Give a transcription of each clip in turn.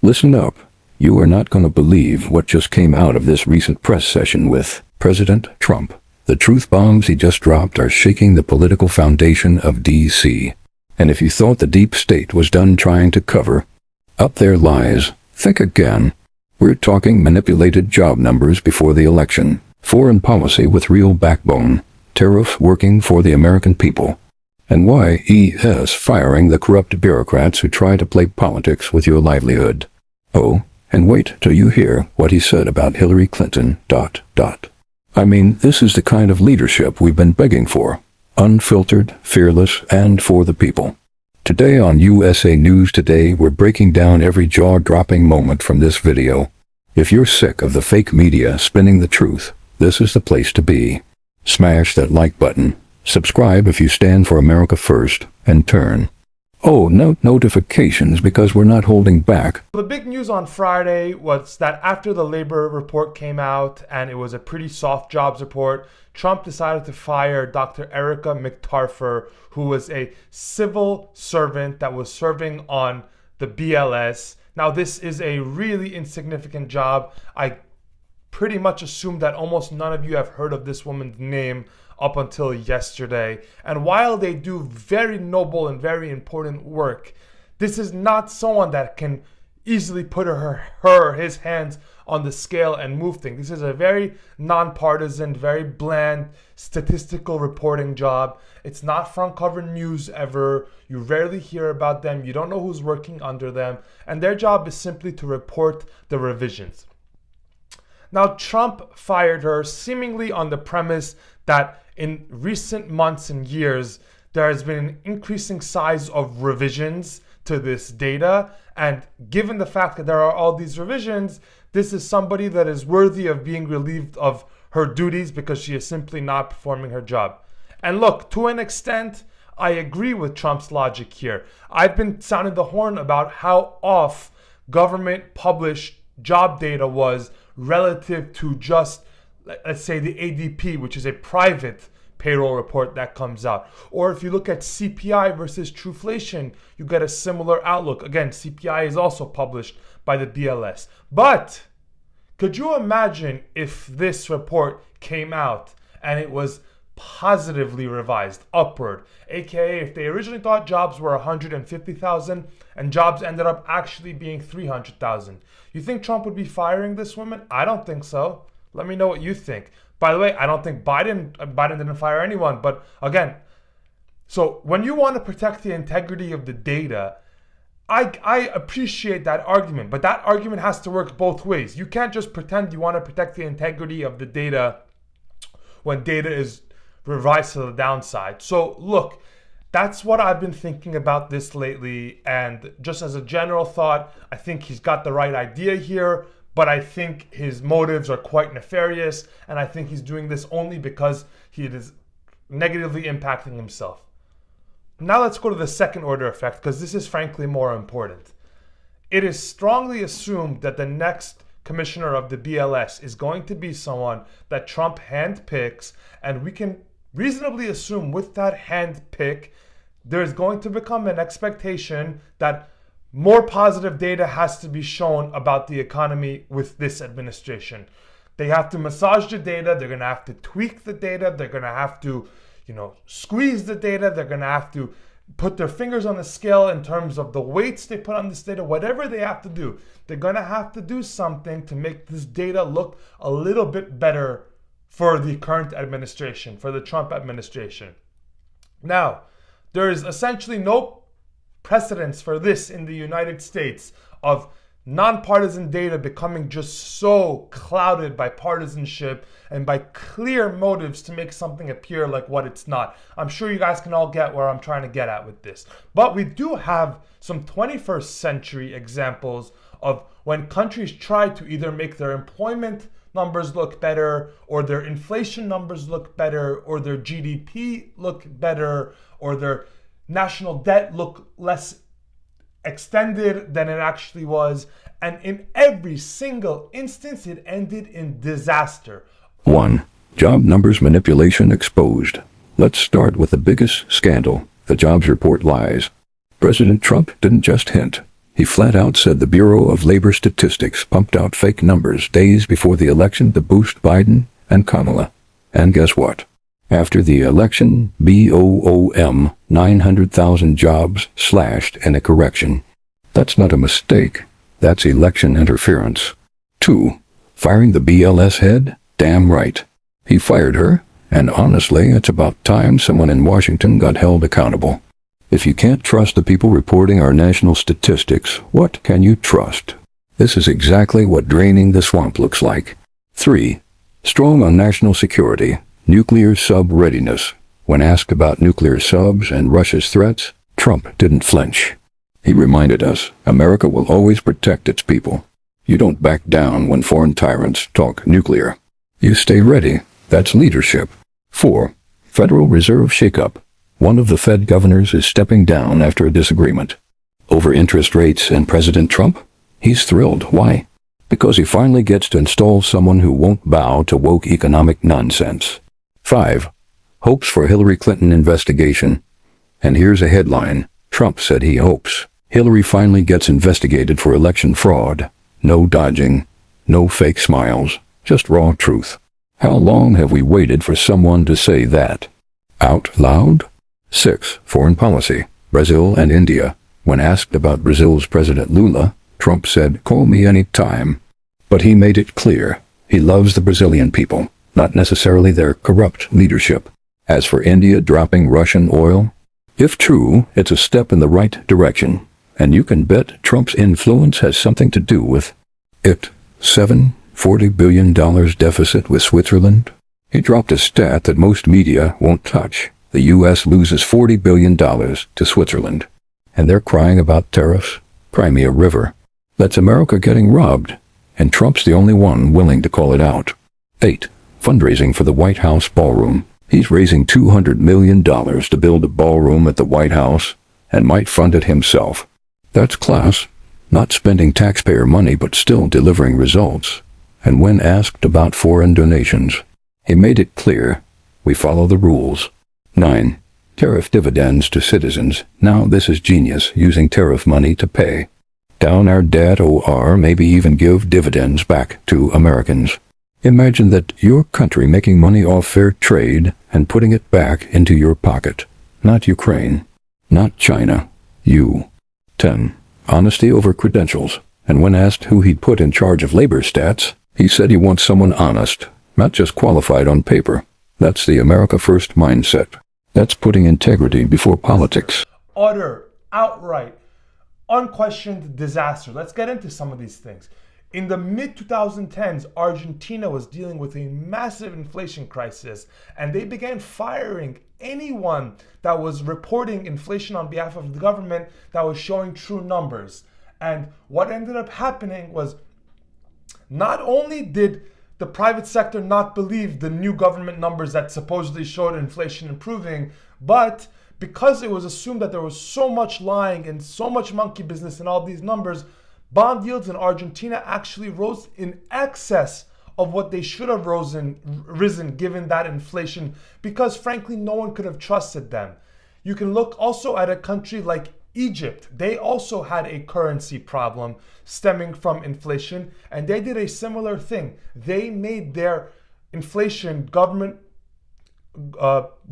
Listen up. You are not going to believe what just came out of this recent press session with President Trump. The truth bombs he just dropped are shaking the political foundation of D.C. And if you thought the deep state was done trying to cover up their lies, think again. We're talking manipulated job numbers before the election, foreign policy with real backbone, tariff working for the American people, and why he is firing the corrupt bureaucrats who try to play politics with your livelihood. Oh, and wait till you hear what he said about Hillary Clinton, ... I mean, this is the kind of leadership we've been begging for. Unfiltered, fearless, and for the people. Today on USA News Today, we're breaking down every jaw-dropping moment from this video. If you're sick of the fake media spinning the truth, this is the place to be. Smash that like button. Subscribe if you stand for America first, and turn notifications because we're not holding back. The big news on Friday was that after the labor report came out, and it was a pretty soft jobs report, Trump decided to fire Dr. Erica McTarfer, who was a civil servant that was serving on the BLS. Now, this is a really insignificant job. I pretty much assume that almost none of you have heard of this woman's name up until yesterday. And while they do very noble and very important work, this is not someone that can easily put his hands on the scale and move things. This is a very nonpartisan, very bland statistical reporting job. It's not front cover news ever. You rarely hear about them. You don't know who's working under them. And their job is simply to report the revisions. Now, Trump fired her seemingly on the premise that in recent months and years, there has been an increasing size of revisions to this data. And given the fact that there are all these revisions, this is somebody that is worthy of being relieved of her duties because she is simply not performing her job. And look, to an extent, I agree with Trump's logic here. I've been sounding the horn about how off government published job data was relative to just, let's say, the ADP, which is a private payroll report that comes out. Or if you look at CPI versus Truflation, you get a similar outlook. Again, CPI is also published by the BLS. But could you imagine if this report came out and it was positively revised upward, aka if they originally thought jobs were 150,000 and jobs ended up actually being 300,000? You think Trump would be firing this woman? I don't think so. Let me know what you think. By the way, I don't think Biden didn't fire anyone. But again, so when you want to protect the integrity of the data, I appreciate that argument. But that argument has to work both ways. You can't just pretend you want to protect the integrity of the data when data is revised to the downside. So look, that's what I've been thinking about this lately. And just as a general thought, I think he's got the right idea here. But I think his motives are quite nefarious, and I think he's doing this only because he is negatively impacting himself. Now let's go to the second order effect, because this is frankly more important. It is strongly assumed that the next commissioner of the BLS is going to be someone that Trump handpicks, and we can reasonably assume with that handpick, there's going to become an expectation that more positive data has to be shown about the economy with this administration. They have to massage the data. They're going to have to tweak the data. They're going to have to, squeeze the data. They're going to have to put their fingers on the scale in terms of the weights they put on this data. Whatever they have to do, they're going to have to do something to make this data look a little bit better for the current administration, for the Trump administration. Now, there is essentially no precedence for this in the United States of nonpartisan data becoming just so clouded by partisanship and by clear motives to make something appear like what it's not. I'm sure you guys can all get where I'm trying to get at with this. But we do have some 21st century examples of when countries try to either make their employment numbers look better, or their inflation numbers look better, or their GDP look better, or their national debt look less extended than it actually was. And in every single instance, it ended in disaster. 1. Job numbers manipulation exposed. Let's start with the biggest scandal, the jobs report lies. President Trump didn't just hint. He flat out said the Bureau of Labor Statistics pumped out fake numbers days before the election to boost Biden and Kamala. And guess what? After the election, BOOM, 900,000 jobs slashed in a correction. That's not a mistake. That's election interference. 2. Firing the BLS head? Damn right. He fired her, and honestly, it's about time someone in Washington got held accountable. If you can't trust the people reporting our national statistics, what can you trust? This is exactly what draining the swamp looks like. 3. Strong on national security, nuclear sub readiness. When asked about nuclear subs and Russia's threats, Trump didn't flinch. He reminded us, America will always protect its people. You don't back down when foreign tyrants talk nuclear. You stay ready. That's leadership. 4. Federal Reserve shakeup. One of the Fed governors is stepping down after a disagreement. Over interest rates and President Trump? He's thrilled. Why? Because he finally gets to install someone who won't bow to woke economic nonsense. 5. Hopes for Hillary Clinton investigation. And here's a headline. Trump said he hopes Hillary finally gets investigated for election fraud. No dodging, no fake smiles, just raw truth. How long have we waited for someone to say that? Out loud? 6. Foreign policy. Brazil and India. When asked about Brazil's President Lula, Trump said, "Call me any time." But he made it clear he loves the Brazilian people, not necessarily their corrupt leadership. As for India dropping Russian oil, if true, it's a step in the right direction, and you can bet Trump's influence has something to do with it. 7. $40 billion deficit with Switzerland. He dropped a stat that most media won't touch. The U.S. loses $40 billion to Switzerland. And they're crying about tariffs. Crimea River. That's America getting robbed. And Trump's the only one willing to call it out. 8. Fundraising for the White House ballroom. He's raising $200 million to build a ballroom at the White House and might fund it himself. That's class. Not spending taxpayer money but still delivering results. And when asked about foreign donations, he made it clear, we follow the rules. 9. Tariff dividends to citizens. Now this is genius, using tariff money to pay down our debt or maybe even give dividends back to Americans. Imagine that your country making money off fair trade and putting it back into your pocket. Not Ukraine. Not China. You. 10. Honesty over credentials. And when asked who he'd put in charge of labor stats, he said he wants someone honest, not just qualified on paper. That's the America First mindset. That's putting integrity before politics. Utter, outright, unquestioned disaster. Let's get into some of these things. In the mid-2010s, Argentina was dealing with a massive inflation crisis, and they began firing anyone that was reporting inflation on behalf of the government that was showing true numbers. And what ended up happening was not only did the private sector not believe the new government numbers that supposedly showed inflation improving, but because it was assumed that there was so much lying and so much monkey business in all these numbers, bond yields in Argentina actually rose in excess of what they should have risen given that inflation, because frankly no one could have trusted them. You can look also at a country like Egypt. They also had a currency problem stemming from inflation, and they did a similar thing. They made their inflation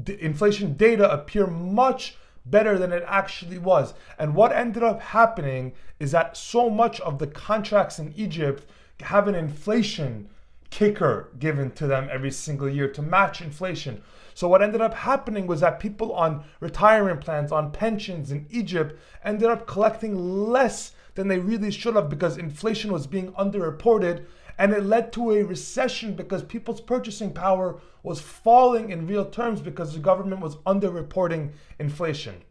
inflation data appear much better than it actually was. And what ended up happening is that so much of the contracts in Egypt have an inflation kicker given to them every single year to match inflation. So what ended up happening was that people on retirement plans, on pensions in Egypt, ended up collecting less than they really should have because inflation was being underreported, and it led to a recession because people's purchasing power was falling in real terms because the government was underreporting inflation.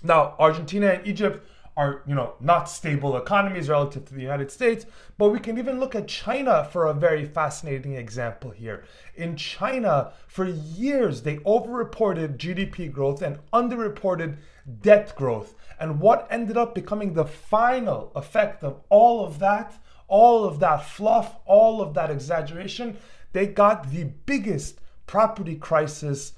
Now, Argentina and Egypt are, not stable economies relative to the United States, but we can even look at China for a very fascinating example here. In China, for years, they overreported GDP growth and underreported debt growth. And what ended up becoming the final effect of all of that fluff, all of that exaggeration, they got the biggest property crisis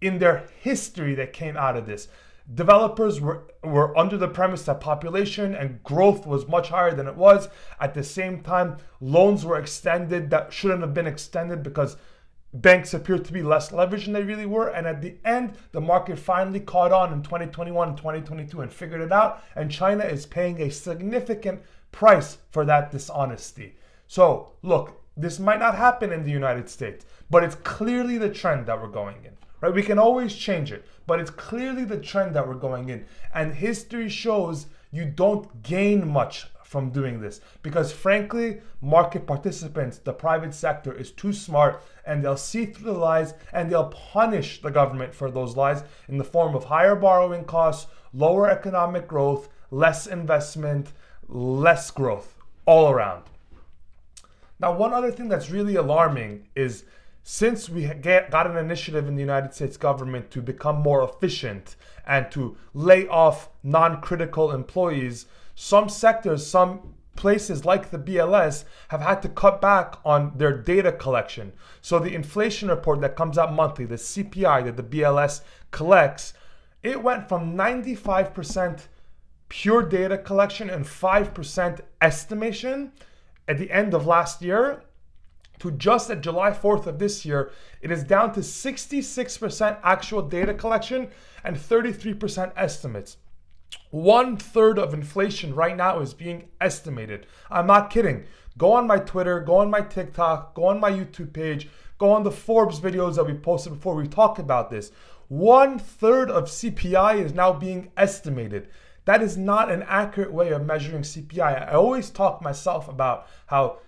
in their history that came out of this. Developers were under the premise that population and growth was much higher than it was. At the same time, loans were extended that shouldn't have been extended because banks appeared to be less leveraged than they really were. And at the end, the market finally caught on in 2021 and 2022 and figured it out. And China is paying a significant price for that dishonesty. So look, this might not happen in the United States, but it's clearly the trend that we're going in, right? We can always change it, but it's clearly the trend that we're going in. And history shows you don't gain much from doing this because frankly, market participants, the private sector is too smart and they'll see through the lies and they'll punish the government for those lies in the form of higher borrowing costs, lower economic growth, less investment, less growth all around. Now, one other thing that's really alarming is since we got an initiative in the United States government to become more efficient and to lay off non-critical employees, some sectors, some places like the BLS have had to cut back on their data collection. So the inflation report that comes out monthly, the CPI that the BLS collects, it went from 95% pure data collection and 5% estimation at the end of last year to just at July 4th of this year, it is down to 66% actual data collection and 33% estimates. 1/3 of inflation right now is being estimated. I'm not kidding. Go on my Twitter, go on my TikTok, go on my YouTube page, go on the Forbes videos that we posted before we talked about this. 1/3 of CPI is now being estimated. That is not an accurate way of measuring CPI. I always talk myself about how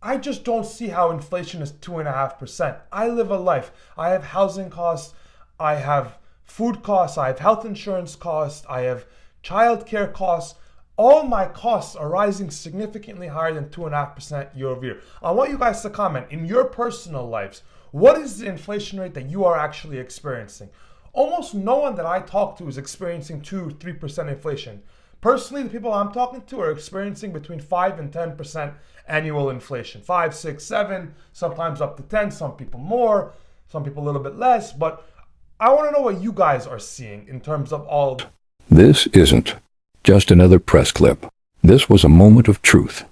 I just don't see how inflation is 2.5%. I live a life. I have housing costs, I have food costs, I have health insurance costs, I have childcare costs. All my costs are rising significantly higher than 2.5% year over year. I want you guys to comment in your personal lives. What is the inflation rate that you are actually experiencing? Almost no one that I talk to is experiencing 2-3% inflation. Personally, the people I'm talking to are experiencing between 5 and 10% annual inflation. 5, 6, 7, sometimes up to 10, some people more, some people a little bit less. But I want to know what you guys are seeing in terms of all of This isn't just another press clip. This was a moment of truth.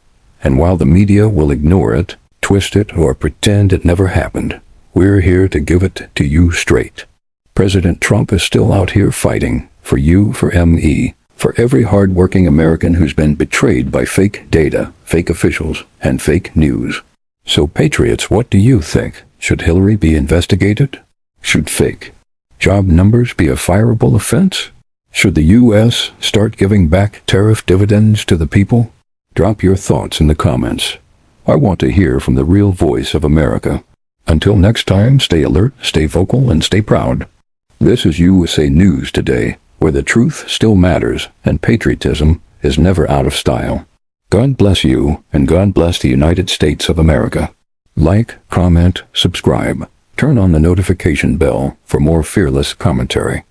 And while the media will ignore it, twist it, or pretend it never happened, we're here to give it to you straight. President Trump is still out here fighting for you, for ME, for every hard-working American who's been betrayed by fake data, fake officials, and fake news. So patriots, what do you think? Should Hillary be investigated? Should fake job numbers be a fireable offense? Should the U.S. start giving back tariff dividends to the people? Drop your thoughts in the comments. I want to hear from the real voice of America. Until next time, stay alert, stay vocal, and stay proud. This is USA News Today, where the truth still matters and patriotism is never out of style. God bless you, and God bless the United States of America. Like, comment, subscribe. Turn on the notification bell for more fearless commentary.